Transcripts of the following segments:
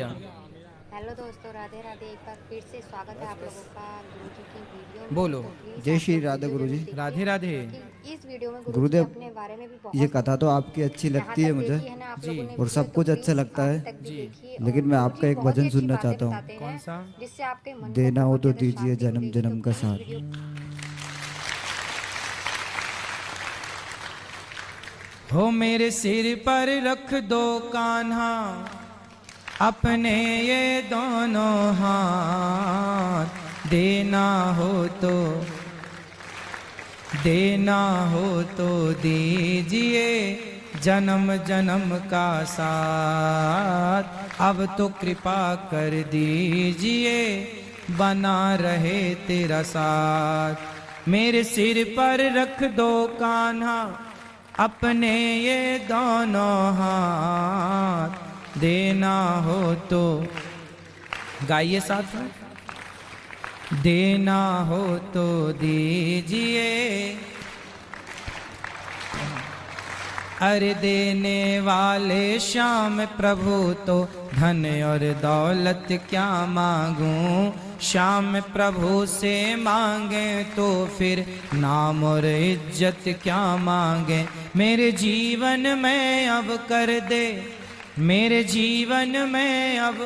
गया। हेलो दोस्तों, राधे राधे। एक बार फिर से स्वागत है आप लोगों का गुरुजी की वीडियो में। बोलो। तो प्लीज जय आप श्री लोग राधे वीडियो गुरुजी। जरूर देखिए, राधे राधे। क्योंकि इस वीडियो में गुरुजी गुरुदेव, अपने बारे में भी ये बहुत कथा सारी तो आपकी अच्छी जहाँ लगती है तक मुझे देखी है ना आप जी। लोगों ने और वीडियो, सब तो कुछ अच्छा प्लीज लगता आखिर है, तक भी जी। देखिए। और लेकिन मैं गुरुजी आपका एक बहुत ही भजन अच्छी सुनना बातें चाहता हूँ। बताते कौन हैं सा? जिससे आपके मन को देना हो बहुत तो ज्यादा दीजिए शांति जन्म मिलेगी। तो जन्म का प्लीज साथ। वीडियो। हो मेरे सिर पर रख दो कान्हा अपने ये दोनों हाथ, देना हो तो दीजिए जन्म जन्म का साथ। अब तो कृपा कर दीजिए बना रहे तेरा साथ। मेरे सिर पर रख दो कान्हा अपने ये दोनों हाथ, देना हो तो गाइए साथ में। देना हो तो दीजिए, अरे देने वाले श्याम प्रभु तो धन और दौलत क्या मांगूं। श्याम प्रभु से मांगे तो फिर नाम और इज्जत क्या मांगे। मेरे जीवन में अब कर दे, मेरे जीवन में अब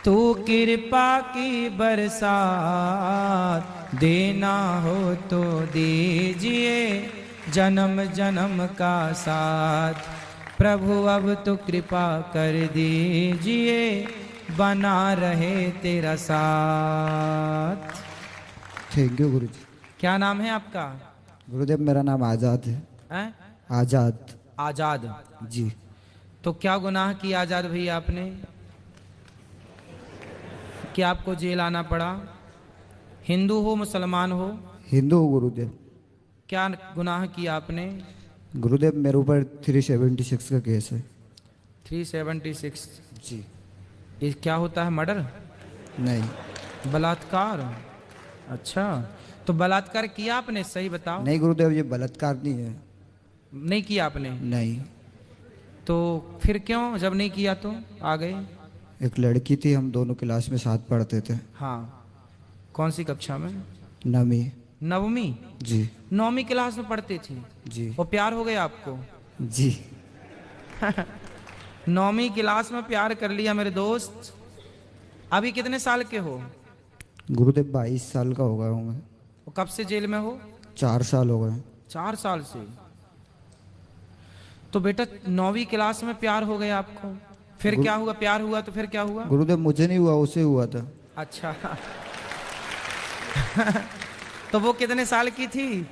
तू कृपा की बरसात। देना हो तो दीजिए जन्म जन्म का साथ। प्रभु अब तो कृपा कर दीजिए बना रहे तेरा साथ। थैंक यू गुरुजी। क्या नाम है आपका? गुरुदेव, मेरा नाम आजाद है। हैं? आजाद। आजाद। जी। तो क्या गुनाह किया आजाद भैया आपने कि आपको जेल आना पड़ा? हिंदू हो मुसलमान हो? हिंदू हूँ गुरुदेव। क्या गुनाह किया आपने? गुरुदेव, मेरे ऊपर 376 का केस है। 376? जी। ये क्या होता है? मर्डर? नहीं। बलात्कार? अच्छा, तो बलात्कार किया आपने? सही बताओ। नहीं गुरुदेव, ये बलात्कार नहीं है। नहीं किया आपने? नहीं। तो फिर क्यों, जब नहीं किया तो आ गए? एक लड़की थी, हम दोनों क्लास में साथ पढ़ते थे। हाँ। कौन सी कक्षा में? नवी। नवमी? जी। 9वीं क्लास में पढ़ते थे? जी। वो प्यार हो गया आपको? जी। 9वीं क्लास में प्यार कर लिया मेरे दोस्त। अभी कितने साल के हो? गुरुदेव, 22 साल का हो गया हूँ मैं। वो कब से जेल में हो? 4 साल हो गए। 4 साल से? तो बेटा 9वीं क्लास में प्यार हो गया आपको, फिर क्या हुआ? प्यार हुआ तो फिर क्या हुआ? गुरुदेव, मुझे नहीं हुआ, उसे हुआ था। अच्छा। तो वो कितने साल की थी?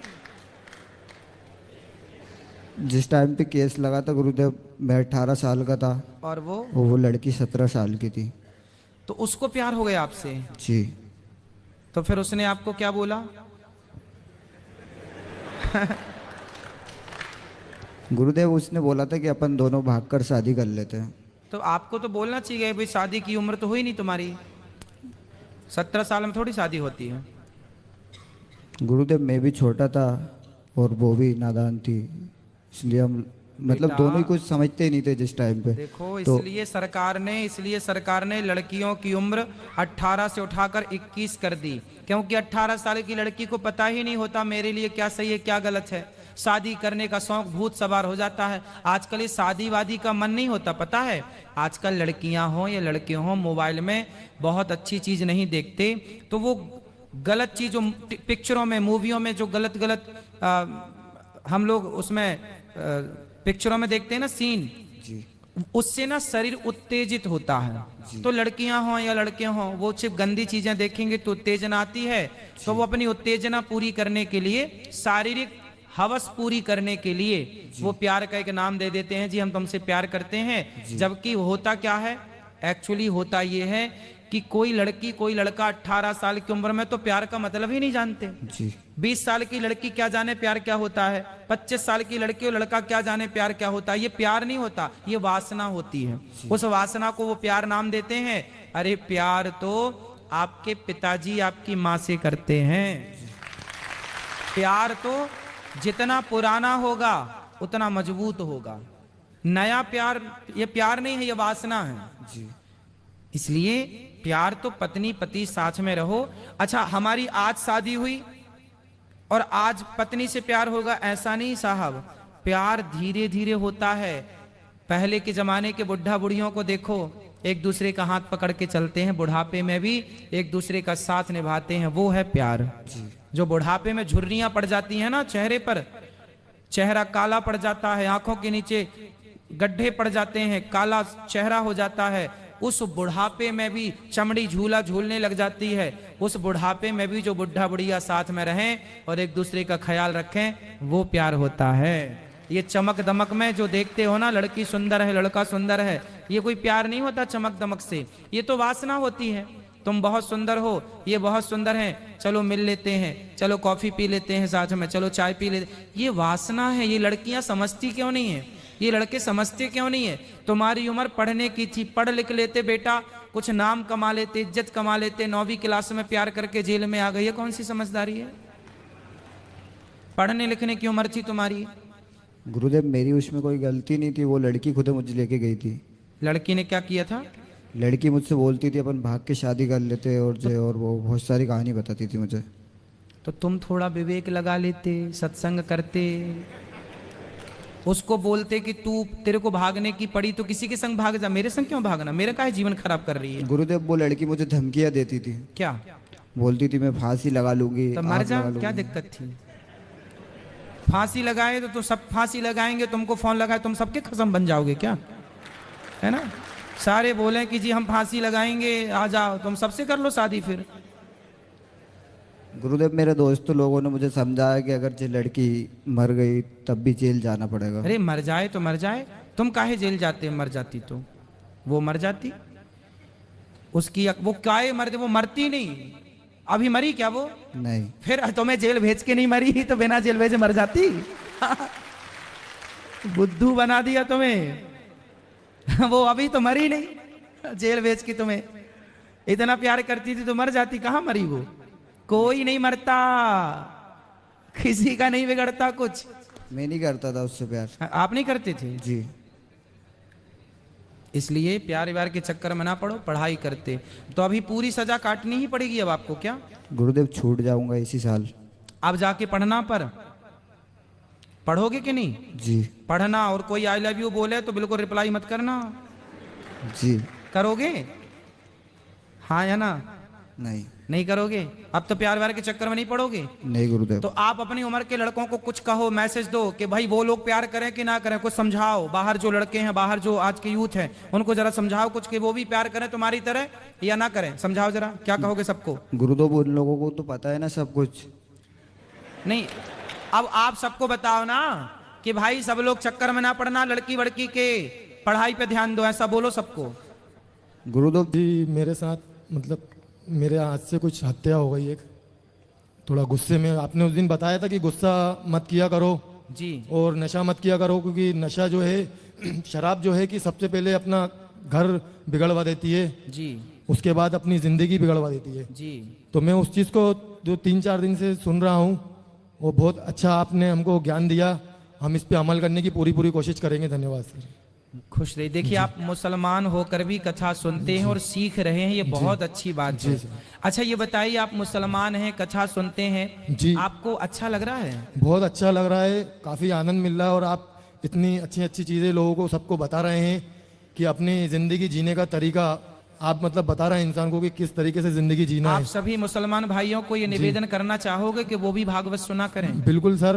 जिस टाइम पे केस लगा था गुरुदेव, मैं 18 साल का था। और वो लड़की 17 साल की थी। तो उसको प्यार हो गया आपसे? जी। तो फिर उसने आपको क्या बोला? गुरुदेव, उसने बोला था कि अपन दोनों भागकर शादी कर लेते हैं। तो आपको तो बोलना चाहिए भाई, शादी की उम्र तो हुई नहीं तुम्हारी। 17 साल में थोड़ी शादी होती है। गुरुदेव, मैं भी छोटा था और वो भी नादान थी, इसलिए हम मतलब बेटा, दोनों ही कुछ समझते ही नहीं थे जिस टाइम पे। देखो तो इसलिए सरकार ने लड़कियों की उम्र 18 से उठाकर 21 कर दी, क्योंकि 18 साल की लड़की को पता ही नहीं होता मेरे लिए क्या सही है क्या गलत है। शादी करने का शौक भूत सवार हो जाता है। आजकल इस शादी वादी का मन नहीं होता, पता है। आजकल लड़कियां हो या लड़के हो, मोबाइल में बहुत अच्छी चीज नहीं देखते, तो वो गलत चीजों पिक्चरों में, मूवियों में जो गलत गलत हम लोग उसमें पिक्चरों में देखते हैं ना सीन, जी। उससे ना शरीर उत्तेजित होता है। तो लड़कियां हो या लड़के हो, वो सिर्फ गंदी चीजें देखेंगे तो उत्तेजना आती है। तो वो अपनी उत्तेजना पूरी करने के लिए, शारीरिक हवस पूरी करने के लिए वो प्यार का एक नाम दे देते हैं, जी हम तुमसे प्यार करते हैं। जबकि होता क्या है? एक्चुअली होता ये है कि कोई लड़की कोई लड़का 18 साल की उम्र में तो प्यार का मतलब ही नहीं जानते। जी। 20 साल की लड़की क्या जाने प्यार क्या होता है, 25 साल की लड़की और लड़का क्या जाने प्यार क्या होता है। ये प्यार नहीं होता, ये वासना होती है। उस वासना को वो प्यार नाम देते हैं। अरे प्यार तो आपके पिताजी आपकी माँ से करते हैं। प्यार तो जितना पुराना होगा उतना मजबूत होगा। नया प्यार ये प्यार नहीं है, ये वासना है। जी। इसलिए प्यार तो पत्नी पति साथ में रहो। अच्छा, हमारी आज शादी हुई और आज पत्नी से प्यार होगा, ऐसा नहीं साहब। प्यार धीरे धीरे होता है। पहले के जमाने के बुढ़ा बुढ़ियों को देखो, एक दूसरे का हाथ पकड़ के चलते हैं, बुढ़ापे में भी एक दूसरे का साथ निभाते हैं, वो है प्यार। जो बुढ़ापे में झुर्रियां पड़ जाती हैं ना चेहरे पर, चेहरा काला पड़ जाता है, आंखों के नीचे गड्ढे पड़ जाते हैं, काला चेहरा हो जाता है, उस बुढ़ापे में भी चमड़ी झूला झूलने लग जाती है। उस बुढ़ापे में भी जो बुढ़ा बुढ़िया साथ में रहें और एक दूसरे का ख्याल रखें, वो प्यार होता है। ये चमक दमक में जो देखते हो ना, लड़की सुंदर है लड़का सुंदर है, ये कोई प्यार नहीं होता चमक दमक से, ये तो वासना होती है। तुम बहुत सुंदर हो, ये बहुत सुंदर है, चलो मिल लेते हैं, चलो कॉफी पी लेते हैं साथ में, चलो चाय पी लेते, ये वासना है। ये लड़कियां समझती क्यों नहीं है, ये लड़के समझते क्यों नहीं है? तुम्हारी उम्र पढ़ने की थी, पढ़ लिख लेते बेटा, कुछ नाम कमा लेते, इज्जत कमा लेते, 9वीं क्लास में प्यार करके जेल में आ गई, ये कौन सी समझदारी है? पढ़ने लिखने की उम्र थी तुम्हारी। गुरुदेव मेरी उसमें कोई गलती नहीं थी, वो लड़की खुद मुझे लेके गई थी। लड़की ने क्या किया था? लड़की मुझसे बोलती थी अपन भाग के शादी कर लेते, और वो बहुत सारी कहानी बताती थी मुझे। तो तुम थोड़ा विवेक लगा लेते, सत्संग करते, उसको बोलते कि तू तेरे को भागने की पड़ी तो किसी के संग भाग जा, मेरे संग क्यों भागना, मेरा काहे जीवन खराब कर रही है? गुरुदेव वो लड़की मुझे धमकियां देती थी। क्या बोलती थी मैं फांसी लगा लूंगी, तो मर आग जा, लगा लूंगी। क्या दिक्कत थी? फांसी लगाए तो सब फांसी लगाएंगे, तुमको फोन लगाए तुम सबके खसम बन जाओगे क्या? है ना, सारे बोले कि जी हम फांसी लगाएंगे, आ जाओ, तुम सबसे कर लो शादी। फिर गुरुदेव मेरे दोस्तों लोगों ने मुझे समझाया कि अगर ये लड़की मर गई तब भी जेल जाना पड़ेगा। अरे मर जाए तो मर जाए, तुम काहे जेल जाते? मर जाती तो वो मर जाती, उसकी वो काहे मरते, वो मरती नहीं। अभी मरी क्या वो? नहीं। फिर तुम्हें जेल भेज के नहीं मरी तो बिना जेल भेजे मर जाती? बुद्धू बना दिया तुम्हें। वो अभी तो मरी नहीं, जेल भेज के तुम्हें इतना प्यार करती थी तो मर जाती। कहां मरी वो? कोई नहीं मरता, किसी का नहीं बिगड़ता कुछ। मैं नहीं करता था उससे प्यार। आप नहीं करते थे? जी। इसलिए प्यार व्यार के चक्कर में ना पड़ो, पढ़ाई करते। तो अभी पूरी सजा काटनी ही पड़ेगी अब आपको। क्या गुरुदेव छूट जाऊंगा इसी साल। अब जाके पढ़ना, पर पढ़ोगे कि नहीं? जी। पढ़ना, और कोई आई लव यू बोले तो बिल्कुल रिप्लाई मत करना। जी। करोगे? हाँ या ना? नहीं। नहीं करोगे? अब तो प्यार व्यार के चक्कर में नहीं पड़ोगे? नहीं गुरुदेव। तो आप अपनी उम्र के लड़कों को कुछ कहो, मैसेज दो कि भाई वो लोग प्यार करें कि ना करें, कुछ समझाओ। बाहर जो लड़के हैं, बाहर जो आज के यूथ है, उनको जरा समझाओ कुछ कि वो भी प्यार करें तुम्हारी तरह या ना करें। समझाओ जरा, क्या कहोगे सबको? गुरुदेव उन लोगों को तो पता है ना सब कुछ। नहीं, अब आप सबको बताओ ना कि भाई सब लोग चक्कर में ना पड़ना, लड़की वड़की के, पढ़ाई पे ध्यान दो, ऐसा बोलो सबको। गुरुदेव जी मेरे साथ मतलब मेरे हाथ से कुछ हत्या हो गई, एक थोड़ा गुस्से में। आपने उस दिन बताया था कि गुस्सा मत किया करो जी, और नशा मत किया करो, क्योंकि नशा जो है शराब जो है कि सबसे पहले अपना घर बिगड़वा देती है जी, उसके बाद अपनी ज़िंदगी बिगड़वा देती है। जी। तो मैं उस चीज़ को जो 3-4 दिन से सुन रहा हूँ, वो बहुत अच्छा आपने हमको ज्ञान दिया। हम इस पे अमल करने की पूरी कोशिश करेंगे। धन्यवाद सर। खुश रहिए। देखिए, आप मुसलमान होकर भी कथा सुनते हैं और सीख रहे हैं, ये बहुत अच्छी बात है। अच्छा ये बताइए, आप मुसलमान हैं, कथा सुनते हैं जी, आपको अच्छा लग रहा है? बहुत अच्छा लग रहा है, काफ़ी आनंद मिल रहा है। और आप इतनी अच्छी अच्छी चीज़ें लोगों को सबको बता रहे हैं कि अपनी ज़िंदगी जीने का तरीका आप मतलब बता रहे हैं इंसान को कि किस तरीके से ज़िंदगी जीना आप है। सभी मुसलमान भाइयों को ये निवेदन करना चाहोगे कि वो भी भागवत सुना करें? बिल्कुल सर,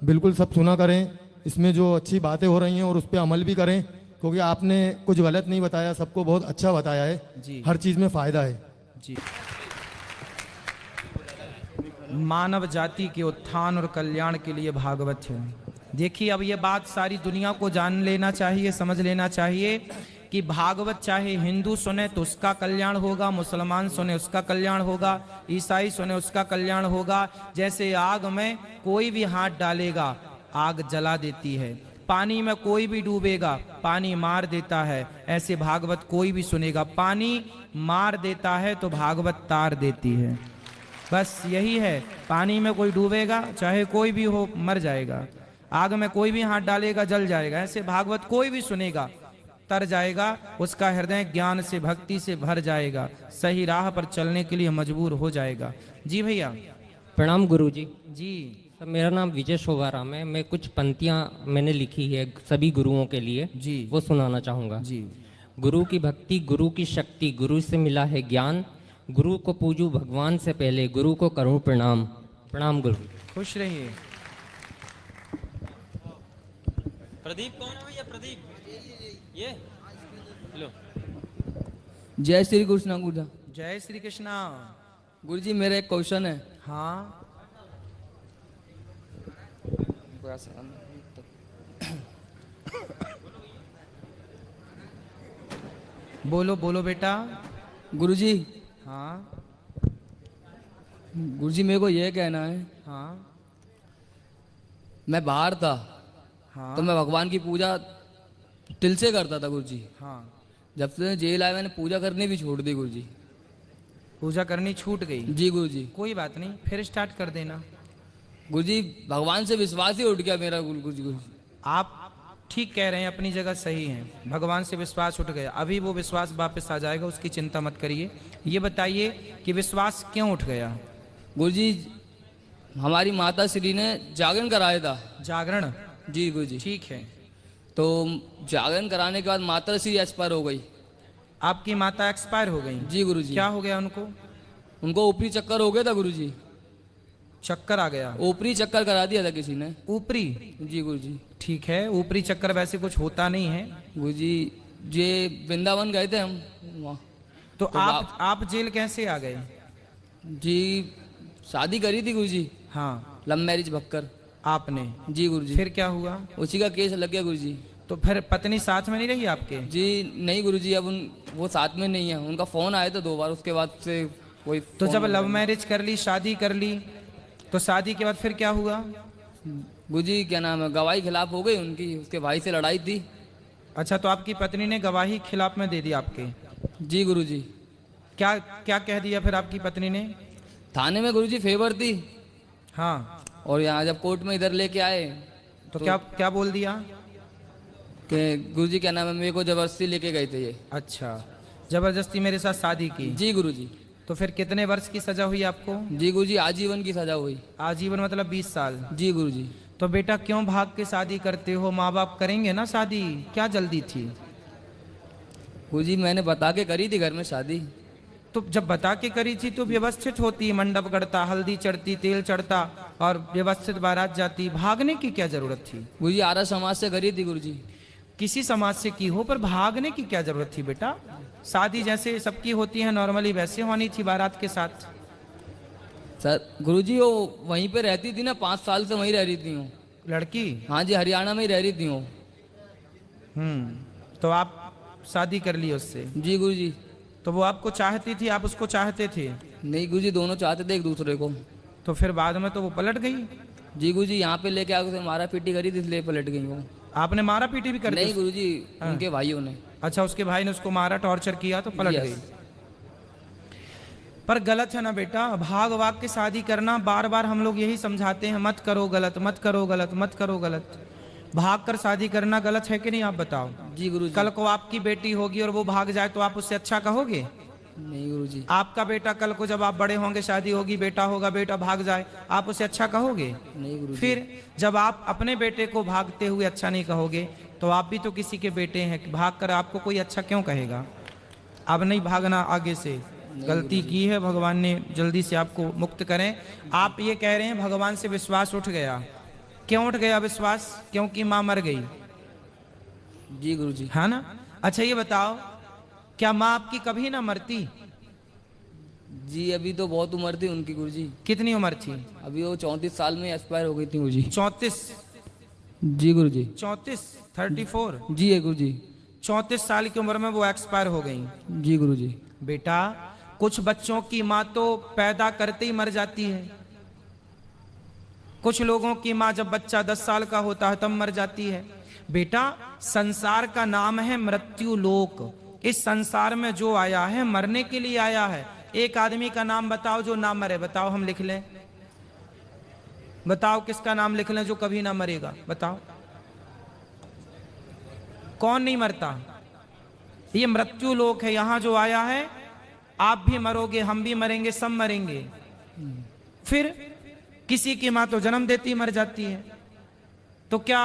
बिल्कुल सब सुना करें। इसमें जो अच्छी बातें हो रही हैं और उस पर अमल भी करें, क्योंकि आपने कुछ गलत नहीं बताया, सबको बहुत अच्छा बताया है जी। हर चीज़ में फ़ायदा है जी। मानव जाति के उत्थान और कल्याण के लिए भागवत है। देखिए, अब ये बात सारी दुनिया को जान लेना चाहिए, समझ लेना चाहिए कि भागवत चाहे हिंदू सुने तो उसका कल्याण होगा, मुसलमान सुने उसका कल्याण होगा, ईसाई सुने उसका कल्याण होगा। जैसे आग में कोई भी हाथ डालेगा आग जला देती है, पानी में कोई भी डूबेगा पानी मार देता है, ऐसे भागवत कोई भी सुनेगा पानी मार देता है तो भागवत तार देती है। बस यही है, पानी में कोई डूबेगा चाहे कोई भी हो मर जाएगा। आग में कोई भी हाथ डालेगा जल जाएगा, ऐसे भागवत कोई भी सुनेगा तर जाएगा, उसका हृदय ज्ञान से भक्ति से भर जाएगा, सही राह पर चलने के लिए मजबूर हो जाएगा। जी भैया। प्रणाम गुरुजी। जी सर, मेरा नाम विजय शोभाराम है। मैं कुछ पंक्तियाँ मैंने लिखी है सभी गुरुओं के लिए, जी वो सुनाना चाहूँगा। जी। गुरु की भक्ति, गुरु की शक्ति, गुरु से मिला है ज्ञान, गुरु को पूजू भगवान से पहले, गुरु को करूँ प्रणाम। प्रणाम गुरु। खुश रहिए। प्रदीप कौन है भैया? प्रदीप ये लो। जय श्री कृष्ण गुरुजा। जय श्री कृष्णा। गुरुजी मेरा एक क्वेश्चन है। हाँ बोलो बोलो बेटा। गुरुजी, हाँ गुरुजी मेरे को ये कहना है, हाँ मैं बाहर था हाँ तो मैं भगवान की पूजा दिल से करता था गुरुजी। हाँ। जब से जेल आया मैंने पूजा करनी भी छोड़ दी गुरुजी। पूजा करनी छूट गई? जी गुरुजी। कोई बात नहीं, फिर स्टार्ट कर देना। गुरुजी भगवान से विश्वास ही उठ गया मेरा गुरुजी। गुरुजी आप ठीक कह रहे हैं, अपनी जगह सही हैं। भगवान से विश्वास उठ गया, अभी वो विश्वास वापस आ जाएगा, उसकी चिंता मत करिए। ये बताइए कि विश्वास क्यों उठ गया? गुरुजी हमारी माता श्री ने जागरण कराया था। जागरण? जी गुरुजी। ठीक है। तो जागरण कराने के बाद माता श्री एक्सपायर हो गई। आपकी माता एक्सपायर हो गई? जी गुरुजी। क्या हो गया उनको? उनको ऊपरी चक्कर हो गया था गुरुजी। चक्कर आ गया? ऊपरी चक्कर करा दिया था किसी ने। ऊपरी? जी गुरुजी। ठीक है, ऊपरी चक्कर वैसे कुछ होता नहीं है गुरुजी। ये वृंदावन गए थे हम वहाँ। तो तो आप जेल कैसे आ गए? जी शादी करी थी गुरुजी, हाँ। Love marriage Bhakkar. आपने? जी गुरुजी। फिर क्या हुआ? उसी का केस लग गया गुरुजी। तो फिर पत्नी साथ में नहीं रही आपके? जी नहीं गुरुजी, अब वो साथ में नहीं है। उनका फोन आया था 2 बार, उसके बाद से कोई तो फोन जब नहीं लव आया। मैरिज कर ली, शादी कर ली, तो शादी के बाद फिर क्या हुआ? गुरुजी क्या नाम है, गवाही खिलाफ हो गई उनकी, उसके भाई से लड़ाई थी। अच्छा, तो आपकी पत्नी ने गवाही खिलाफ में दे दी आपके? जी गुरुजी। क्या क्या कह दिया फिर आपकी पत्नी ने? थाने में गुरुजी फेवर थी, हाँ। और यहाँ जब कोर्ट में इधर लेके आए तो क्या क्या बोल दिया? कि गुरुजी क्या नाम है, मेरे को जबरदस्ती लेके गए थे ये। अच्छा, जबरदस्ती मेरे साथ शादी की? जी गुरुजी। तो फिर कितने वर्ष की सजा हुई आपको? जी गुरुजी आजीवन की सजा हुई। आजीवन मतलब 20 साल? जी गुरुजी। तो बेटा क्यों भाग के शादी करते हो? माँ बाप करेंगे ना शादी, क्या जल्दी थी? गुरुजी मैंने बता के करी थी घर में शादी। तो जब बता के करी थी तो व्यवस्थित होती, मंडप गड़ता, हल्दी चढ़ती, तेल चढ़ता और व्यवस्थित बारात जाती, भागने की क्या जरूरत थी? गुरुजी आर्य समाज से करी थी गुरुजी। किसी समाज से की हो, पर भागने की क्या जरूरत थी बेटा? शादी जैसे सबकी होती है नॉर्मली, वैसे होनी थी बारात के साथ। सर गुरुजी वो वहीं पे रहती थी ना, 5 साल से वहीं रह रही थी वो लड़की? हाँ जी, हरियाणा में ही रह रही थी वो। तो आप शादी कर ली उससे? जी गुरुजी। तो वो आपको चाहती थी, आप उसको चाहते थे? नहीं गुरुजी, दोनों चाहते थे एक दूसरे को। तो फिर बाद में तो वो पलट गई? जी गुरुजी, यहाँ पे लेके आके उसे मारा पीटी करी थी, इसलिए पलट गई वो। आपने मारा पीटी भी कर दी? नहीं गुरुजी, उनके भाइयों ने। अच्छा, उसके भाई ने उसको मारा, टॉर्चर किया तो पलट Yes. गई। पर गलत है ना बेटा, भाग भाग के शादी करना। बार बार हम लोग यही समझाते हैं, मत करो गलत, मत करो गलत, मत करो गलत। भाग कर शादी करना गलत है कि नहीं, आप बताओ? जी गुरुजी। कल को आपकी बेटी होगी और वो भाग जाए तो आप उससे अच्छा कहोगे? नहीं गुरुजी। आपका बेटा कल को जब आप बड़े होंगे, शादी होगी, बेटा होगा, बेटा भाग जाए, आप उसे अच्छा कहोगे? नहीं गुरुजी। फिर जब आप अपने बेटे को भागते हुए अच्छा नहीं कहोगे, तो आप भी तो किसी के बेटे हैं, भाग कर आपको कोई अच्छा क्यों कहेगा? अब नहीं भागना आगे से, गलती की है, भगवान ने जल्दी से आपको मुक्त करें। आप ये कह रहे हैं भगवान से विश्वास उठ गया, क्यों उठ गया विश्वास? क्योंकि माँ मर गई, जी गुरुजी। है ना? अच्छा ये बताओ, क्या माँ आपकी कभी ना मरती? जी अभी तो बहुत उम्र थी उनकी गुरुजी। कितनी उम्र थी? अभी वो 34 साल में एक्सपायर हो गई थी गुरुजी। 34? जी गुरुजी। 34? 34? जी है गुरुजी। 34 साल की उम्र में वो एक्सपायर हो गई। जी गुरुजी। बेटा कुछ बच्चों की माँ तो पैदा करते ही मर जाती है, कुछ लोगों की माँ जब बच्चा 10 साल का होता है तब मर जाती है। बेटा संसार का नाम है मृत्यु लोक, इस संसार में जो आया है मरने के लिए आया है। एक आदमी का नाम बताओ जो ना मरे, बताओ हम लिख लें। बताओ किसका नाम लिख लें जो कभी ना मरेगा, बताओ कौन नहीं मरता? ये मृत्यु लोक है, यहां जो आया है आप भी मरोगे, हम भी मरेंगे, सब मरेंगे। फिर किसी की मां तो जन्म देती मर जाती है, तो क्या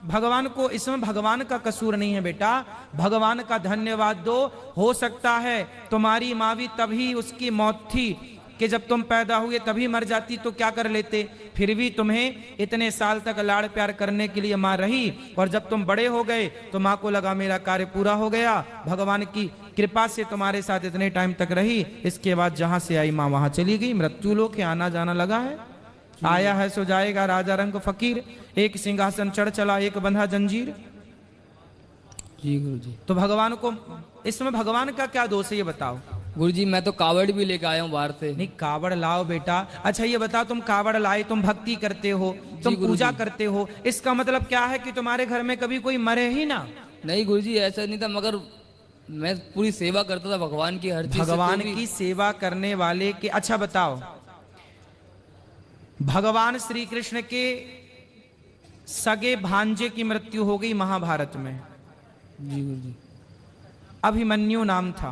भगवान को इसमें भगवान का कसूर नहीं है बेटा, भगवान का धन्यवाद दो। हो सकता है तुम्हारी माँ भी तभी उसकी मौत थी कि जब तुम पैदा हुए तभी मर जाती तो क्या कर लेते, फिर भी तुम्हें इतने साल तक लाड़ प्यार करने के लिए माँ रही, और जब तुम बड़े हो गए तो माँ को लगा मेरा कार्य पूरा हो गया, भगवान की कृपा से तुम्हारे साथ इतने टाइम तक रही, इसके बाद जहां से आई माँ वहां चली गई। मृत्यु लोक है, आना जाना लगा है, आया है सो जाएगा, राजा रंग फकीर, एक सिंहासन चढ़ चला एक बंधा जंजीर। जी गुरु जी। तो भगवान को, इसमें भगवान का क्या दोष है ये बताओ? गुरु जी मैं तो कावड़ भी लेके आया हूँ बाहर से। नहीं कावड़ लाओ बेटा। अच्छा ये बताओ, तुम कावड़ लाए, तुम भक्ति करते हो, तुम पूजा करते हो, इसका मतलब क्या है कि तुम्हारे घर में कभी कोई मरे ही ना? नहीं गुरु जी ऐसा नहीं था, मगर मैं पूरी सेवा करता था भगवान की, हर चीज से। भगवान तो भी- की सेवा करने वाले के, अच्छा बताओ, भगवान श्री कृष्ण के सगे भांजे की मृत्यु हो गई महाभारत में। जी गुरु जी। अभिमन्यु नाम था,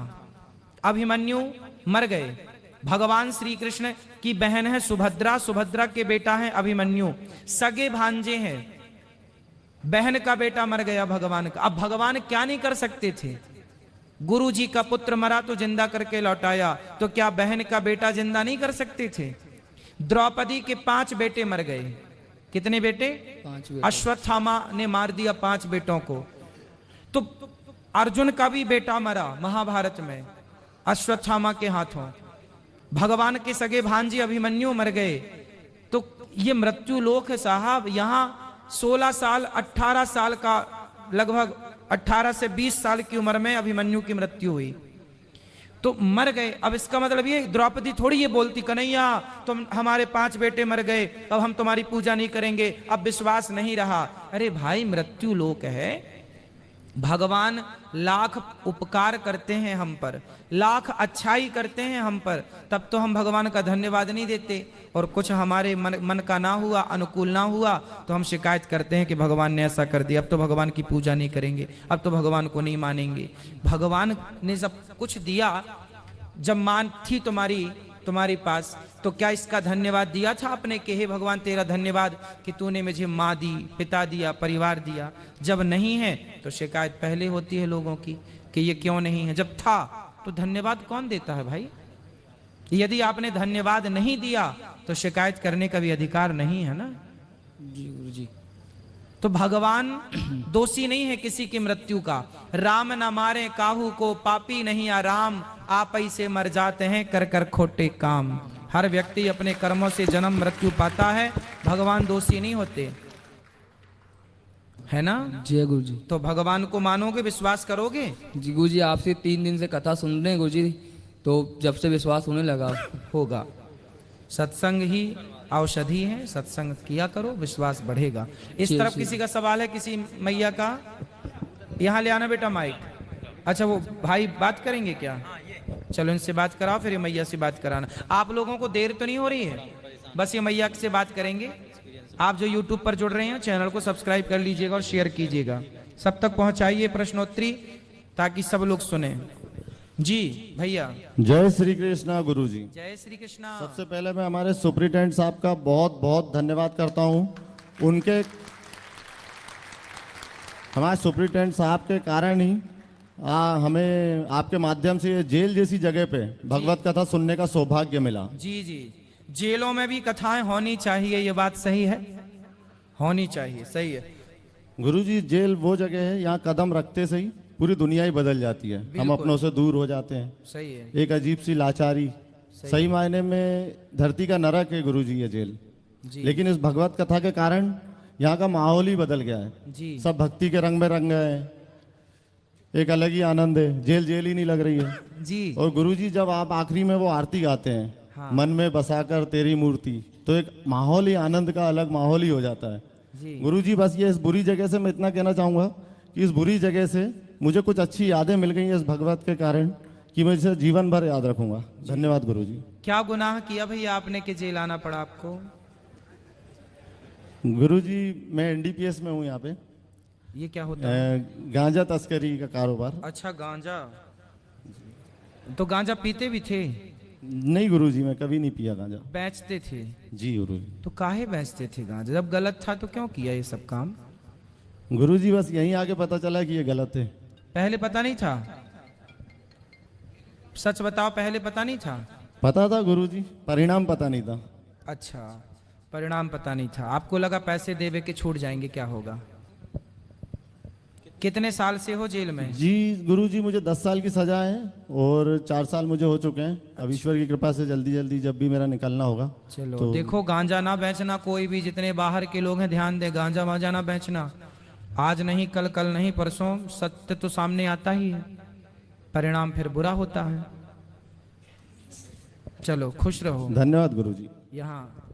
अभिमन्यु मर गए। भगवान श्री कृष्ण की बहन है सुभद्रा, सुभद्रा के बेटा है अभिमन्यु, सगे भांजे हैं, बहन का बेटा मर गया भगवान का। अब भगवान क्या नहीं कर सकते थे? गुरु जी का पुत्र मरा तो जिंदा करके लौटाया, तो क्या बहन का बेटा जिंदा नहीं कर सकते थे? द्रौपदी के 5 बेटे मर गए। कितने बेटे? 5 बेटे। अश्वत्थामा ने मार दिया 5 बेटों को। तो अर्जुन का भी बेटा मरा महाभारत में अश्वत्थामा के हाथों। भगवान के सगे भांजे अभिमन्यु मर गए। तो ये मृत्यु लोक है साहब। यहां 16 साल 18 साल का, लगभग 18 से 20 साल की उम्र में अभिमन्यु की मृत्यु हुई, तो मर गए। अब इसका मतलब ये द्रौपदी थोड़ी ये बोलती कन्हैया तुम हमारे 5 बेटे मर गए, अब हम तुम्हारी पूजा नहीं करेंगे, अब विश्वास नहीं रहा। अरे भाई मृत्यु लोक है, भगवान लाख उपकार करते हैं हम पर, लाख अच्छाई करते हैं हम पर, तब तो हम भगवान का धन्यवाद नहीं देते। और कुछ हमारे मन का ना हुआ, अनुकूल ना हुआ, तो हम शिकायत करते हैं कि भगवान ने ऐसा कर दिया, अब तो भगवान की पूजा नहीं करेंगे, अब तो भगवान को नहीं मानेंगे। भगवान ने सब कुछ दिया, जब मान थी तुम्हारे पास, तो क्या इसका धन्यवाद दिया था आपने कि हे भगवान तेरा धन्यवाद कि तूने मुझे माँ दी, पिता दिया, परिवार दिया? जब नहीं है तो शिकायत पहले होती है लोगों की कि ये क्यों नहीं है। जब था तो धन्यवाद कौन देता है भाई? यदि आपने धन्यवाद नहीं दिया तो शिकायत करने का भी अधिकार नहीं है ना। जी गुरु जी। तो भगवान दोषी नहीं है किसी की मृत्यु का। राम न मारे काहू को, पापी नहीं आराम, आप ही से मर जाते हैं कर कर खोटे काम। हर व्यक्ति अपने कर्मों से जन्म मृत्यु पाता है, भगवान दोषी नहीं होते, है ना? जय गुरु जी। तो भगवान को मानोगे, विश्वास करोगे? जी गुरु जी आपसे 3 दिन से कथा सुन रहे हैं गुरु जी, तो जब से विश्वास होने लगा। होगा। सत्संग ही औषधि है, सत्संग किया करो, विश्वास बढ़ेगा। इस तरफ किसी का सवाल है, किसी मैया का? यहाँ ले आना बेटा माइक। अच्छा वो भाई बात करेंगे क्या? चलो इनसे बात कराओ, फिर ये मैया से बात कराना। आप लोगों को देर तो नहीं हो रही है? बस ये मैया से बात करेंगे। आप जो YouTube पर जुड़ रहे हैं चैनल को सब्सक्राइब कर लीजिएगा और शेयर कीजिएगा, सब तक पहुंचाइए प्रश्नोत्तरी ताकि सब लोग सुने। जी भैया। जय श्री कृष्णा गुरु जी। जय श्री कृष्णा। सबसे पहले मैं हमारे सुप्रिटेंडेंट साहब का बहुत बहुत धन्यवाद करता हूं। हमारे सुप्रिटेंडेंट साहब के कारण ही हमें आपके माध्यम से ये जेल जैसी जगह पे भगवत कथा सुनने का सौभाग्य मिला। जी जी, जेलों में भी कथाएं होनी चाहिए, ये बात सही है, होनी चाहिए, सही है। गुरु जी जेल वो जगह है, यहाँ कदम रखते से ही पूरी दुनिया ही बदल जाती है, हम अपनों से दूर हो जाते हैं। सही है। एक अजीब सी लाचारी, सही मायने में धरती का नरक है गुरु जी ये जेल। लेकिन इस भगवत कथा के कारण यहाँ का माहौल ही बदल गया है जी। सब भक्ति के रंग में रंग गए हैं, एक अलग ही आनंद है, जेल जेल ही नहीं लग रही है जी। और गुरु जी जब आप आखिरी में वो आरती गाते हैं, हाँ। मन में बसाकर तेरी मूर्ति, तो एक माहौल ही आनंद का अलग माहौल ही हो जाता है जी। गुरु जी बस ये इस बुरी जगह से मैं इतना कहना चाहूंगा कि इस बुरी जगह से मुझे कुछ अच्छी यादें मिल गई इस भगवत के कारण कि मैं इसे जीवन भर याद रखूंगा। धन्यवाद गुरु जी। क्या गुनाह किया भैया आपने कि जेल आना पड़ा आपको? गुरुजी मैं एनडीपीएस में हूँ यहाँ पे। ये क्या होता है? गांजा तस्करी का कारोबार। अच्छा, गांजा। तो गांजा पीते भी थे? नहीं गुरुजी, मैं कभी नहीं पिया गांजा। बेचते थे? जी गुरुजी। तो काहे बेचते थे गांजा? जब गलत था तो क्यों किया ये सब काम? गुरुजी बस यहीं आके पता चला कि ये गलत है। पहले पता नहीं था? सच बताओ, पहले पता नहीं था? पता था गुरुजी, परिणाम पता नहीं था। अच्छा, परिणाम पता नहीं था। आपको लगा पैसे देवे के छूट जाएंगे, क्या होगा? कितने साल से हो जेल में? जी गुरुजी, मुझे 10 साल की सजा है और 4 साल मुझे हो चुके हैं। अब ईश्वर की कृपा से जल्दी जल्दी जब भी मेरा निकलना होगा। चलो तो देखो, गांजा ना बेचना कोई भी, जितने बाहर के लोग हैं ध्यान दे, गांजा वांजा ना बेचना। आज नहीं कल, कल नहीं परसों, सत्य तो सामने आता ही है, परिणाम फिर बुरा होता है। चलो खुश रहो। धन्यवाद गुरुजी। यहाँ